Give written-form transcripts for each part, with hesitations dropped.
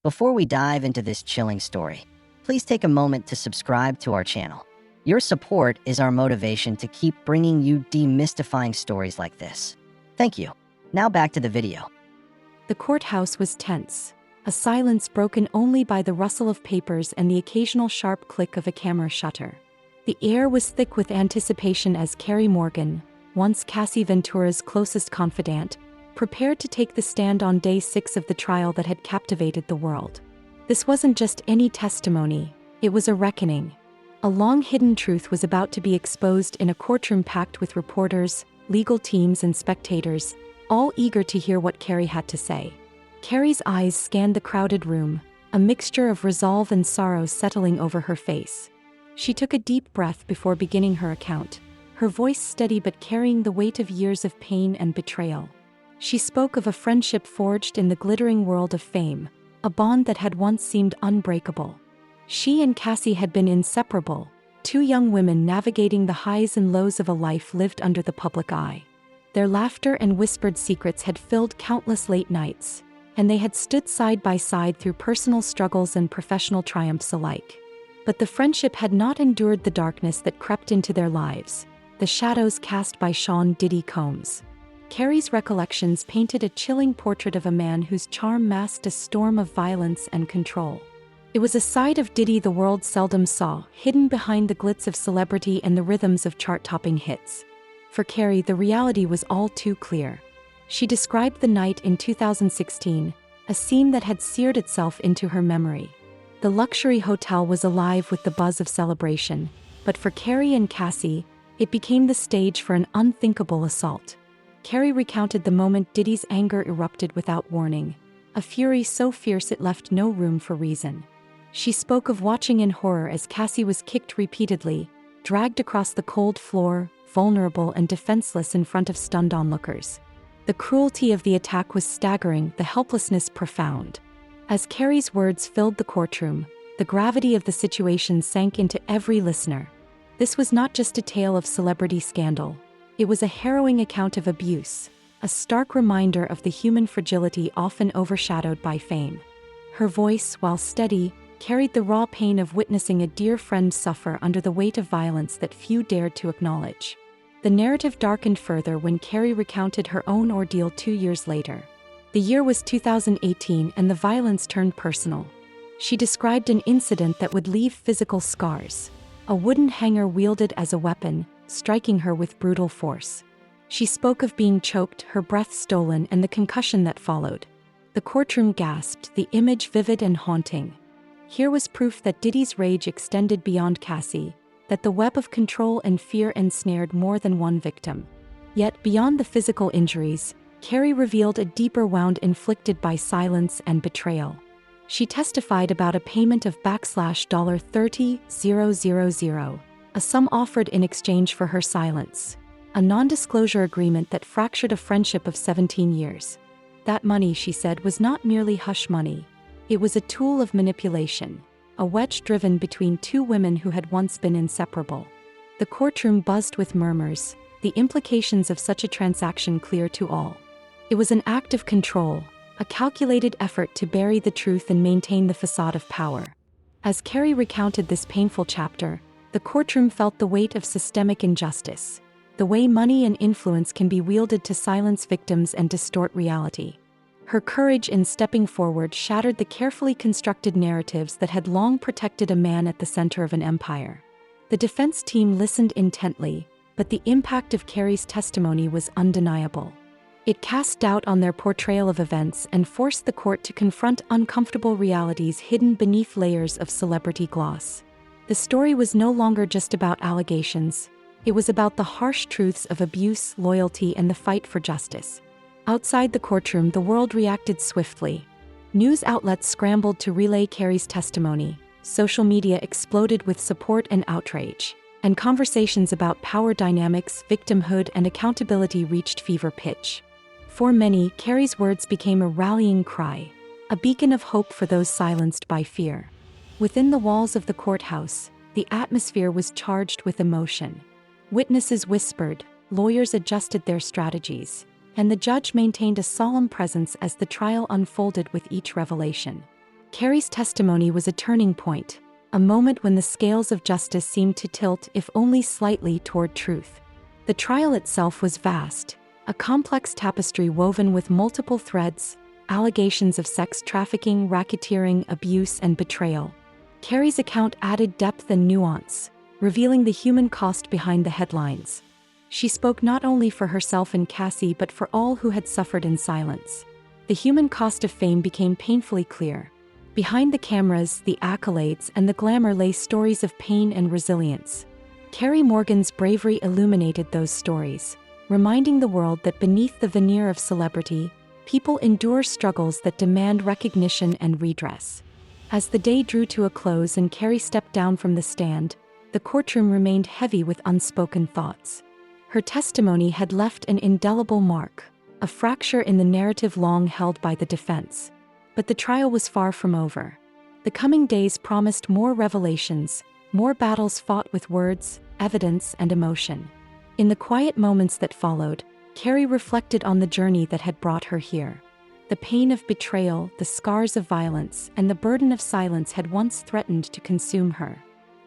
Before we dive into this chilling story, please take a moment to subscribe to our channel. Your support is our motivation to keep bringing you demystifying stories like this. Thank you. Now back to the video. The courthouse was tense, a silence broken only by the rustle of papers and the occasional sharp click of a camera shutter. The air was thick with anticipation as Kerry Morgan, once Cassie Ventura's closest confidant, prepared to take the stand on day 6 of the trial that had captivated the world. This wasn't just any testimony, it was a reckoning. A long-hidden truth was about to be exposed in a courtroom packed with reporters, legal teams and spectators, all eager to hear what Kerry had to say. Kerry's eyes scanned the crowded room, a mixture of resolve and sorrow settling over her face. She took a deep breath before beginning her account, her voice steady but carrying the weight of years of pain and betrayal. She spoke of a friendship forged in the glittering world of fame, a bond that had once seemed unbreakable. She and Cassie had been inseparable, two young women navigating the highs and lows of a life lived under the public eye. Their laughter and whispered secrets had filled countless late nights, and they had stood side by side through personal struggles and professional triumphs alike. But the friendship had not endured the darkness that crept into their lives, the shadows cast by Diddy Combs. Kerry's recollections painted a chilling portrait of a man whose charm masked a storm of violence and control. It was a side of Diddy the world seldom saw, hidden behind the glitz of celebrity and the rhythms of chart-topping hits. For Kerry, the reality was all too clear. She described the night in 2016, a scene that had seared itself into her memory. The luxury hotel was alive with the buzz of celebration, but for Kerry and Cassie, it became the stage for an unthinkable assault. Kerry recounted the moment Diddy's anger erupted without warning, a fury so fierce it left no room for reason. She spoke of watching in horror as Cassie was kicked repeatedly, dragged across the cold floor, vulnerable and defenseless in front of stunned onlookers. The cruelty of the attack was staggering, the helplessness profound. As Kerry's words filled the courtroom, the gravity of the situation sank into every listener. This was not just a tale of celebrity scandal. It was a harrowing account of abuse, a stark reminder of the human fragility often overshadowed by fame. Her voice, while steady, carried the raw pain of witnessing a dear friend suffer under the weight of violence that few dared to acknowledge. The narrative darkened further when Kerry recounted her own ordeal 2 years later. The year was 2018 and the violence turned personal. She described an incident that would leave physical scars, a wooden hanger wielded as a weapon, striking her with brutal force. She spoke of being choked, her breath stolen, and the concussion that followed. The courtroom gasped, the image vivid and haunting. Here was proof that Diddy's rage extended beyond Cassie, that the web of control and fear ensnared more than one victim. Yet, beyond the physical injuries, Kerry revealed a deeper wound inflicted by silence and betrayal. She testified about a payment of $30,000, a sum offered in exchange for her silence, a non-disclosure agreement that fractured a friendship of 17 years. That money, she said, was not merely hush money. It was a tool of manipulation, a wedge driven between two women who had once been inseparable. The courtroom buzzed with murmurs, the implications of such a transaction clear to all. It was an act of control, a calculated effort to bury the truth and maintain the facade of power. As Kerry recounted this painful chapter, the courtroom felt the weight of systemic injustice, the way money and influence can be wielded to silence victims and distort reality. Her courage in stepping forward shattered the carefully constructed narratives that had long protected a man at the center of an empire. The defense team listened intently, but the impact of Kerry's testimony was undeniable. It cast doubt on their portrayal of events and forced the court to confront uncomfortable realities hidden beneath layers of celebrity gloss. The story was no longer just about allegations. It was about the harsh truths of abuse, loyalty, and the fight for justice. Outside the courtroom, the world reacted swiftly. News outlets scrambled to relay Kerry's testimony, social media exploded with support and outrage, and conversations about power dynamics, victimhood, and accountability reached fever pitch. For many, Kerry's words became a rallying cry, a beacon of hope for those silenced by fear. Within the walls of the courthouse, the atmosphere was charged with emotion. Witnesses whispered, lawyers adjusted their strategies, and the judge maintained a solemn presence as the trial unfolded with each revelation. Kerry's testimony was a turning point, a moment when the scales of justice seemed to tilt, if only slightly, toward truth. The trial itself was vast, a complex tapestry woven with multiple threads, allegations of sex trafficking, racketeering, abuse, and betrayal. Kerry's account added depth and nuance, revealing the human cost behind the headlines. She spoke not only for herself and Cassie but for all who had suffered in silence. The human cost of fame became painfully clear. Behind the cameras, the accolades, and the glamour lay stories of pain and resilience. Kerry Morgan's bravery illuminated those stories, reminding the world that beneath the veneer of celebrity, people endure struggles that demand recognition and redress. As the day drew to a close and Kerry stepped down from the stand, the courtroom remained heavy with unspoken thoughts. Her testimony had left an indelible mark, a fracture in the narrative long held by the defense. But the trial was far from over. The coming days promised more revelations, more battles fought with words, evidence, and emotion. In the quiet moments that followed, Kerry reflected on the journey that had brought her here. The pain of betrayal, the scars of violence, and the burden of silence had once threatened to consume her.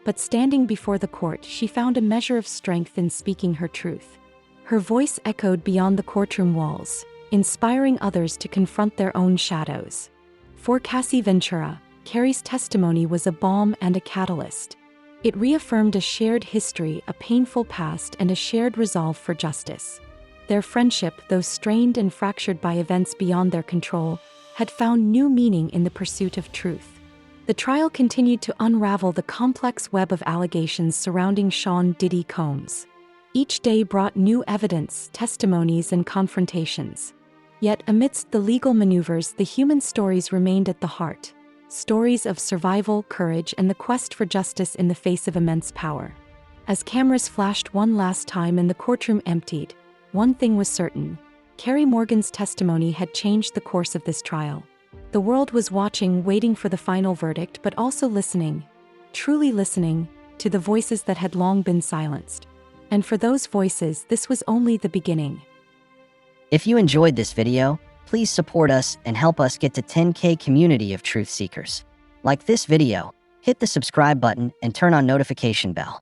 But standing before the court, she found a measure of strength in speaking her truth. Her voice echoed beyond the courtroom walls, inspiring others to confront their own shadows. For Cassie Ventura, Kerry's testimony was a balm and a catalyst. It reaffirmed a shared history, a painful past, and a shared resolve for justice. Their friendship, though strained and fractured by events beyond their control, had found new meaning in the pursuit of truth. The trial continued to unravel the complex web of allegations surrounding Sean "Diddy" Combs. Each day brought new evidence, testimonies, and confrontations. Yet amidst the legal maneuvers, the human stories remained at the heart. Stories of survival, courage, and the quest for justice in the face of immense power. As cameras flashed one last time and the courtroom emptied, one thing was certain: Kerry Morgan's testimony had changed the course of this trial. The world was watching, waiting for the final verdict, but also listening, truly listening, to the voices that had long been silenced. And for those voices, this was only the beginning. If you enjoyed this video, please support us and help us get to 10K community of truth seekers. Like this video, hit the subscribe button and turn on notification bell.